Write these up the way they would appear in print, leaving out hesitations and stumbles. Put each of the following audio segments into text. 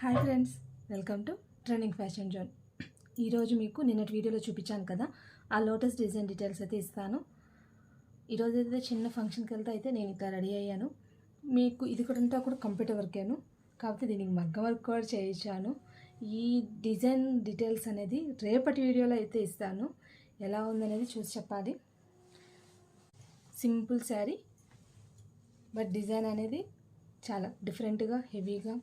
Hi friends, welcome to trending fashion zone. ఈరోజు మీకు నిన్నటి వీడియోలో చూపించాను కదా, ఆ లోటస్ డిజైన్ డీటెయిల్స్ అయితే ఇస్తాను. ఈరోజు అయితే చిన్న ఫంక్షన్కి వెళ్తే అయితే నేను ఇట్లా రెడీ అయ్యాను. మీకు ఇది కూడా అంతా కూడా కంప్యూటర్ వర్కేను, కాకపోతే దీనికి మగ్గం వర్క్ కూడా చేయించాను. ఈ డిజైన్ డీటెయిల్స్ అనేది రేపటి వీడియోలో అయితే ఇస్తాను. ఎలా ఉందనేది చూసి చెప్పాలి. సింపుల్ శారీ, బట్ డిజైన్ అనేది చాలా డిఫరెంట్గా హెవీగా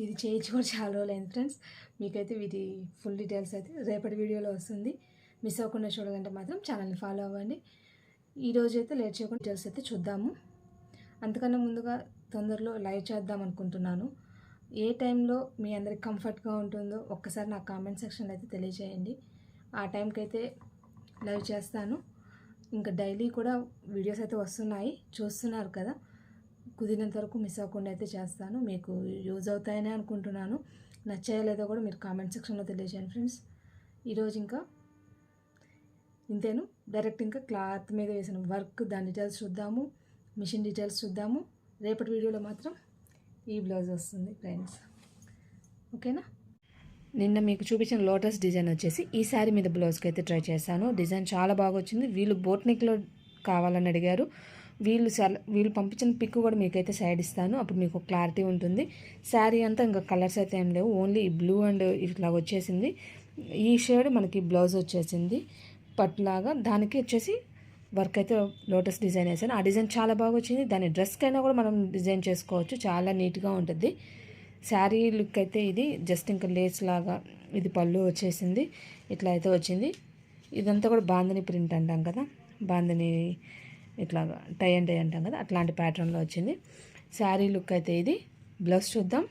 ఇది చేయించి కూడా చాలా రోజులు అయింది ఫ్రెండ్స్. మీకైతే వీటి ఫుల్ డీటెయిల్స్ అయితే రేపటి వీడియోలో వస్తుంది. మిస్ అవ్వకుండా చూడాలంటే మాత్రం ఛానల్ని ఫాలో అవ్వండి. ఈరోజు అయితే లేట్ చేయకుండా డీటెయిల్స్ అయితే చూద్దాము. అంతకన్నా ముందుగా తొందరలో లైవ్ చేద్దాం అనుకుంటున్నాను. ఏ టైంలో మీ అందరికి కంఫర్ట్గా ఉంటుందో ఒక్కసారి నాకు కామెంట్ సెక్షన్లో అయితే తెలియజేయండి. ఆ టైంకి అయితే లైవ్ చేస్తాను. ఇంకా డైలీ కూడా వీడియోస్ అయితే వస్తున్నాయి, చూస్తున్నారు కదా. కుదిరినంత వరకు మిస్ అవ్వకుండా అయితే చేస్తాను. మీకు యూజ్ అవుతాయని అనుకుంటున్నాను. నచ్చాయో లేదో కూడా మీరు కామెంట్ సెక్షన్లో తెలియజేయండి ఫ్రెండ్స్. ఈరోజు ఇంకా ఇంతేను, డైరెక్ట్ ఇంకా క్లాత్ మీద వేసిన వర్క్ దాని డీటెయిల్స్ చూద్దాము, మిషన్ డీటెయిల్స్ చూద్దాము. రేపటి వీడియోలో మాత్రం ఈ బ్లౌజ్ వస్తుంది ఫ్రెండ్స్, ఓకేనా. నిన్న మీకు చూపించిన లోటస్ డిజైన్ వచ్చేసి ఈ శారీ మీద బ్లౌజ్కి అయితే ట్రై చేశాను. డిజైన్ చాలా బాగా వచ్చింది. వీళ్ళు బోట్ నెక్లో కావాలని అడిగారు. వీళ్ళు పంపించిన పిక్ కూడా మీకైతే సైడ్ ఇస్తాను, అప్పుడు మీకు క్లారిటీ ఉంటుంది. శారీ అంతా ఇంకా కలర్స్ అయితే ఏం లేవు, ఓన్లీ బ్లూ అండ్ ఇట్లా వచ్చేసింది. ఈ షేడ్ మనకి బ్లౌజ్ వచ్చేసింది పట్టులాగా. దానికి వచ్చేసి వర్క్ అయితే లోటస్ డిజైన్ వేసాను. ఆ డిజైన్ చాలా బాగా వచ్చింది. దాని డ్రెస్కైనా కూడా మనం డిజైన్ చేసుకోవచ్చు, చాలా నీట్గా ఉంటుంది. శారీ లుక్ అయితే ఇది జస్ట్ ఇంకా లేస్ లాగా ఇది పళ్ళు వచ్చేసింది, ఇట్లా అయితే వచ్చింది. ఇదంతా కూడా బాందని ప్రింట్ అంటాం కదా, బాందని ఇట్లాగా టై అండ్ టై అంటాం కదా, అట్లాంటి ప్యాటర్న్లో వచ్చింది. శారీ లుక్ అయితే ఇది. బ్లౌజ్ చూద్దాం.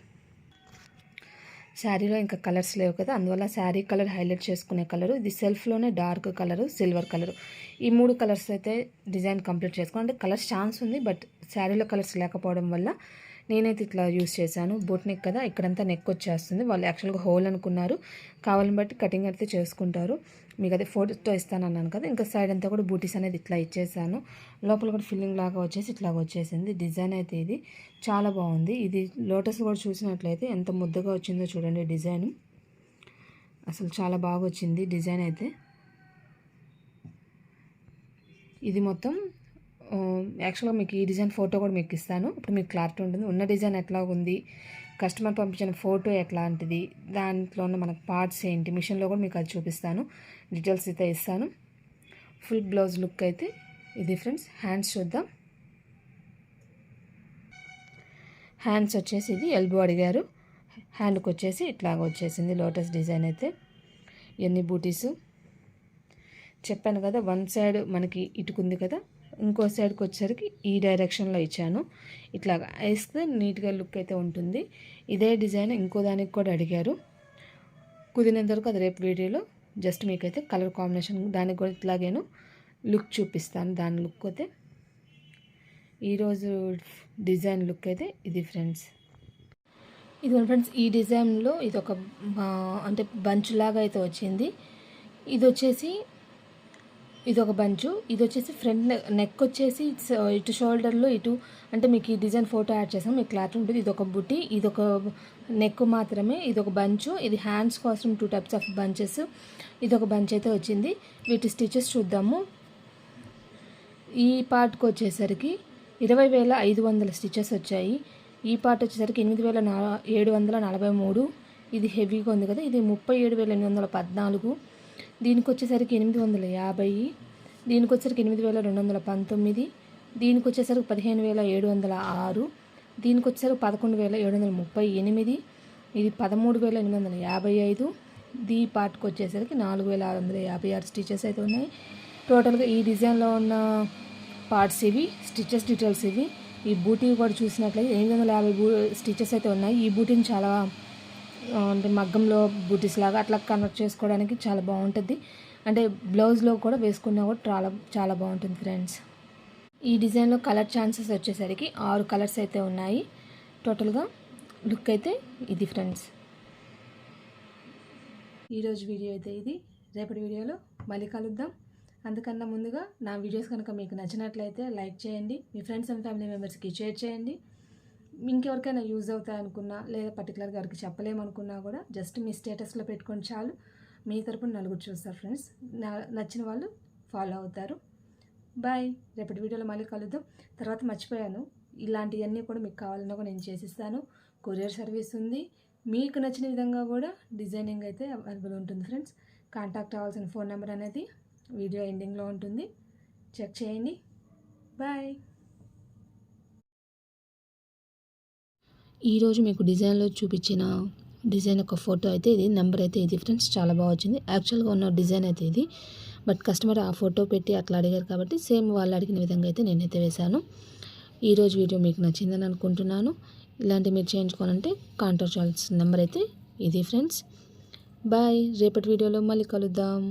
శారీలో ఇంకా కలర్స్ లేవు కదా, అందువల్ల శారీ కలర్ హైలైట్ చేసుకునే కలరు ఇది. సెల్ఫ్లోనే డార్క్ కలరు, సిల్వర్ కలరు, ఈ 3 కలర్స్ అయితే డిజైన్ కంప్లీట్ చేసుకోండి. అంటే కలర్స్ ఛాన్స్ ఉంది, బట్ శారీలో కలర్స్ లేకపోవడం వల్ల నేనైతే ఇట్లా యూస్ చేశాను. బోట్ నెక్ కదా, ఇక్కడంతా నెక్ వచ్చేస్తుంది. వాళ్ళు యాక్చువల్గా హోల్ అనుకున్నారు, కావాలని బట్టి కటింగ్ అయితే చేసుకుంటారు. మీకు అదే ఫోటో ఇస్తాను అన్నాను కదా, ఇంకా సైడ్ అంతా కూడా బూటీస్ అనేది ఇట్లా ఇచ్చేసాను. లోపల కూడా ఫిల్లింగ్ లాగా వచ్చేసి ఇట్లా వచ్చేసింది. డిజైన్ అయితే ఇది చాలా బాగుంది. ఇది లోటస్ కూడా చూసినట్లయితే ఎంత ముద్దగా వచ్చిందో చూడండి. డిజైన్ అసలు చాలా బాగా వచ్చింది డిజైన్ అయితే. ఇది మొత్తం యాక్చువల్గా మీకు ఈ డిజైన్ ఫోటో కూడా మీకు ఇస్తాను, ఇప్పుడు మీకు క్లారిటీ ఉంటుంది. ఉన్న డిజైన్ ఎట్లా ఉంది, కస్టమర్ పంపించిన ఫోటో ఎట్లాంటిది, దాంట్లో ఉన్న మనకు పార్ట్స్ ఏంటి, మిషన్లో కూడా మీకు అది చూపిస్తాను. డీటెయిల్స్ అయితే ఇస్తాను. ఫుల్ బ్లౌజ్ లుక్ అయితే ఇది ఫ్రెండ్స్. హ్యాండ్స్ చూద్దాం. హ్యాండ్స్ వచ్చేసి ఇది ఎల్బో అడిగారు. హ్యాండ్కి వచ్చేసి ఇట్లాగ వచ్చేసింది లోటస్ డిజైన్ అయితే. ఇవన్నీ బూటీసు చెప్పాను కదా, వన్ సైడ్ మనకి ఇటుకుంది కదా, ఇంకో సైడ్కి వచ్చేసరికి ఈ డైరెక్షన్లో ఇచ్చాను. ఇట్లాగా వేస్తే నీట్గా లుక్ అయితే ఉంటుంది. ఇదే డిజైన్ ఇంకో దానికి కూడా అడిగారు. కుదిరినంత వరకు అది రేపు వీడియోలో జస్ట్ మీకైతే కలర్ కాంబినేషన్ దానికి కూడా ఇట్లాగేను లుక్ చూపిస్తాను. దాని లుక్ అయితే ఈరోజు డిజైన్ లుక్ అయితే ఇది ఫ్రెండ్స్. ఇది ఫ్రెండ్స్, ఈ డిజైన్లో ఇది ఒక అంటే బంచ్ లాగా అయితే వచ్చింది. ఇది వచ్చేసి ఇది ఒక బంచు. ఇది వచ్చేసి ఫ్రంట్ నెక్ వచ్చేసి ఇటు షోల్డర్లో ఇటు, అంటే మీకు ఈ డిజైన్ ఫోటో యాడ్ చేసాం, మీకు క్లారిటీ ఉంటుంది. ఇది ఒక బుట్టి, ఇది ఒక నెక్ మాత్రమే. ఇది ఒక బంచు. ఇది హ్యాండ్స్ కోసం 2 టైప్స్ ఆఫ్ బంచెస్. ఇది ఒక బంచ్ అయితే వచ్చింది. వీటి స్టిచెస్ చూద్దాము. ఈ పార్ట్కి వచ్చేసరికి 20,500 స్టిచెస్ వచ్చాయి. ఈ పార్ట్ వచ్చేసరికి 8,743. ఇది హెవీగా ఉంది కదా, ఇది 37,814. దీనికి వచ్చేసరికి 850. దీనికి వచ్చేసరికి 8,219. దీనికి వచ్చేసరికి 15,706. దీనికి వచ్చేసరికి 11,738. ఇది 13,855. దీ పార్ట్కి వచ్చేసరికి 4,656 స్టిచెస్ అయితే ఉన్నాయి. టోటల్గా ఈ డిజైన్లో ఉన్న పార్ట్స్ ఇవి, స్టిచెస్ డీటెయిల్స్ ఇవి. ఈ బూటీ కూడా చూసినట్లయితే 850 స్టిచెస్ అయితే ఉన్నాయి. ఈ బూటీని చాలా అంటే మగ్గంలో బూటీస్ లాగా అట్లా కన్వర్ట్ చేసుకోవడానికి చాలా బాగుంటుంది. అంటే బ్లౌజ్లో కూడా వేసుకున్నా కూడా చాలా చాలా బాగుంటుంది ఫ్రెండ్స్. ఈ డిజైన్లో కలర్ ఛాన్సెస్ వచ్చేసరికి 6 కలర్స్ అయితే ఉన్నాయి. టోటల్గా లుక్ అయితే ఇది ఫ్రెండ్స్. ఈరోజు వీడియో అయితే ఇది. రేపటి వీడియోలో మళ్ళీ కలుద్దాం. అందుకన్నా ముందుగా నా వీడియోస్ కనుక మీకు నచ్చినట్లయితే లైక్ చేయండి, మీ ఫ్రెండ్స్ అండ్ ఫ్యామిలీ మెంబర్స్కి షేర్ చేయండి. ఇంకెవరికైనా యూజ్ అవుతాయి అనుకున్నా లేదా పర్టికులర్గా ఎవరికి చెప్పలేమనుకున్నా కూడా జస్ట్ మీ స్టేటస్లో పెట్టుకొని చాలు, మీ తరపున నలుగురు చూస్తారు ఫ్రెండ్స్. నచ్చిన వాళ్ళు ఫాలో అవుతారు. బాయ్. రేపటి వీడియోలో మళ్ళీ కలుద్దాం. తర్వాత మర్చిపోయాను, ఇలాంటివన్నీ కూడా మీకు కావాలన్నా కూడా నేను చేసిస్తాను. కొరియర్ సర్వీస్ ఉంది. మీకు నచ్చిన విధంగా కూడా డిజైనింగ్ అయితే అవైలబుల్ ఉంటుంది ఫ్రెండ్స్. కాంటాక్ట్ అవ్వాల్సిన ఫోన్ నెంబర్ అనేది వీడియో ఎండింగ్లో ఉంటుంది, చెక్ చేయండి. బాయ్. ఈరోజు మీకు డిజైన్లో చూపించిన డిజైన్ యొక్క ఫోటో అయితే ఇది, నెంబర్ అయితే ఇది ఫ్రెండ్స్. చాలా బాగా వచ్చింది. యాక్చువల్గా ఉన్న డిజైన్ అయితే ఇది, బట్ కస్టమర్ ఆ ఫోటో పెట్టి అట్లా అడిగారు కాబట్టి సేమ్ వాళ్ళు అడిగిన విధంగా అయితే నేనైతే వేశాను. ఈరోజు వీడియో మీకు నచ్చిందని అనుకుంటున్నాను. ఇలాంటి మీరు చేయించుకోవాలంటే కాంటాక్ట్ చేయాల్సిన నెంబర్ అయితే ఇది ఫ్రెండ్స్. బాయ్. రేపటి వీడియోలో మళ్ళీ కలుద్దాం.